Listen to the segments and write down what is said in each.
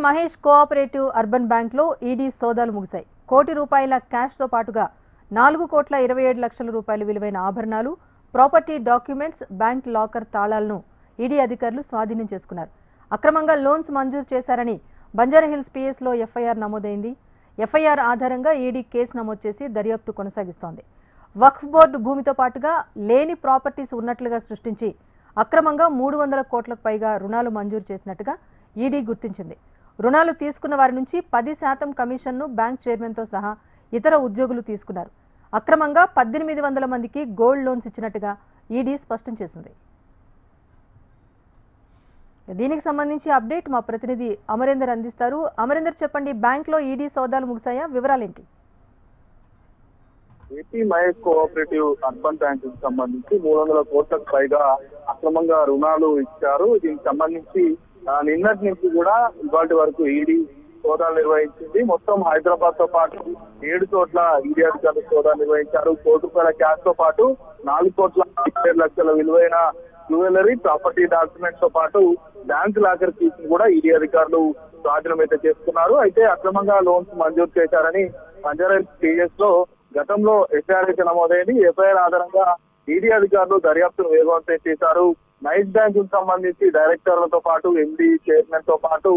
Mahesh cooperative urban బ్యాంక్లో ED సోదాలు ముగిశాయి. కోటి రూపాయల క్యాష్తో పాటుగా 4,27,00,000 రూపాయల విలువైన ఆభరణాలు, ప్రాపర్టీ డాక్యుమెంట్స్, బ్యాంక్ లాకర్ తాళాలను ఈడీ అధికారులు స్వాధీనం చేసుకున్నారు. అక్రమంగా లోన్స్ మంజూరు చేశారని బంజారాహిల్స్ పిఎస్లో ఎఫ్ఐఆర్ నమోదైంది. ఎఫ్ఐఆర్ ఆధారంగా ఈడీ కేసు నమోదు చేసి దర్యాప్తు కొనసాగిస్తోంది. వక్ఫ్ బోర్డు భూమితో పాటుగా లేని ప్రాపర్టీస్ ఉన్నట్లుగా సృష్టించి అక్రమంగా 300 కోట్లకు పైగా రుణాలు మంజూరు చేసినట్టుగా ఈడీ గుర్తించింది. రుణాలు తీసుకున్న వారి నుంచి 10% కమిషన్ను బ్యాంక్ చైర్మన్తో సహా ఇతర ఉద్యోగులు తీసుకున్నారు. అక్రమంగా 1800 మందికి గోల్డ్ లోన్స్ ఇచ్చినట్టుగా ఈడీ స్పష్టం చేసింది. దీనికి సంబంధించి అప్డేట్ మా ప్రతినిధి అమరేందర్ అందిస్తారు. అమరేందర్, చెప్పండి, బ్యాంక్లో ఈడీ సోదాలు ముగిసాయా? వివరాలేంటి? AP Mahesh cooperative urban bank కి సంబంధించి 300 కోట్లకు పైగా అక్రమంగా రుణాలు ఇచ్చారు. దీనికి సంబంధించి నిన్నటి నుంచి కూడా ఇవాటి వరకు ఈడీ సోదాలు నిర్వహించింది. మొత్తం హైదరాబాద్ తో పాటు 7 చోట్ల ఈడీ అధికారులు సోదాలు నిర్వహించారు. కోటి రూపాయల క్యాష్ తో పాటు 4,27,00,000 విలువైన జ్యువెలరీ, ప్రాపర్టీ డాక్యుమెంట్స్ తో పాటు బ్యాంక్ లాకర్ కీస్ కూడా ఈడీ అధికారులు స్వాధీనం అయితే చేసుకున్నారు. అయితే అక్రమంగా లోన్స్ మంజూరు చేశారని బంజారాహిల్స్ పిఎస్ లో గతంలో ఎఫ్ఐఆర్ అయితే నమోదైంది. ఎఫ్ఐఆర్ ఆధారంగా ఈడీ అధికారులు దర్యాప్తును వేగవంతం చేశారు. నైట్ బ్యాంక్ కు సంబంధించి డైరెక్టర్లతో పాటు ఎండీ, చైర్మన్ తో పాటు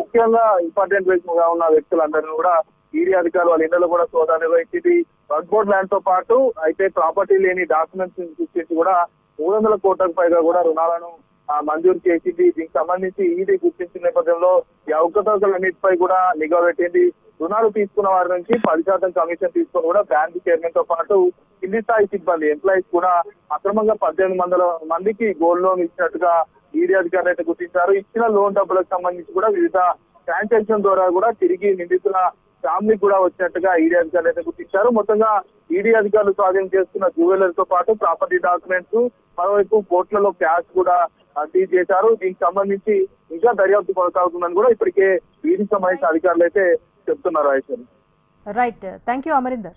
ముఖ్యంగా ఇంపార్టెంట్ గా ఉన్న వ్యక్తులందరినీ కూడా ఈడీ అధికారులు వాళ్ళ ఇళ్లలో కూడా సోదాలు నిర్వహించింది. వక్ఫ్ బోర్డ్ ల్యాండ్ తో పాటు అయితే ప్రాపర్టీ లేని డాక్యుమెంట్స్ సృష్టించి కూడా 300 కోట్లకు పైగా కూడా రుణాలను మంజూరు చేసింది. దీనికి సంబంధించి ఈడీ గుర్తించిన నేపథ్యంలో ఈ అవకతవకలన్నిటిపై కూడా నిఘా పెట్టింది. రుణాలు తీసుకున్న వారి నుంచి 10% కమిషన్ తీసుకొని కూడా బ్యాంక్ చైర్మన్ తో పాటు కింది స్థాయి సిబ్బంది, ఎంప్లాయీస్ కూడా అక్రమంగా 1800 మందికి గోల్డ్ లోన్ ఇచ్చినట్టుగా ఈడీ అధికారులు అయితే గుర్తించారు. ఇచ్చిన లోన్ డబ్బులకు సంబంధించి కూడా వివిధ ట్రాన్సాక్షన్ ద్వారా కూడా తిరిగి నిందితుల ఫ్యామిలీ కూడా వచ్చినట్టుగా ఈడీ అధికారులు అయితే గుర్తించారు. మొత్తంగా ఈడీ అధికారులు స్వాధీనం చేసుకున్న జ్యువెలరీ తో పాటు ప్రాపర్టీ డాక్యుమెంట్స్, మరోవైపు కోట్లలో క్యాష్ కూడా సీజ్ చేశారు. దీనికి సంబంధించి ఇంకా దర్యాప్తు కొనసాగుతుందని కూడా ఇప్పటికే ఈడీ సంబంధించిన అధికారులు అయితే చెప్తున్నారు. Right, thank you Amarinder.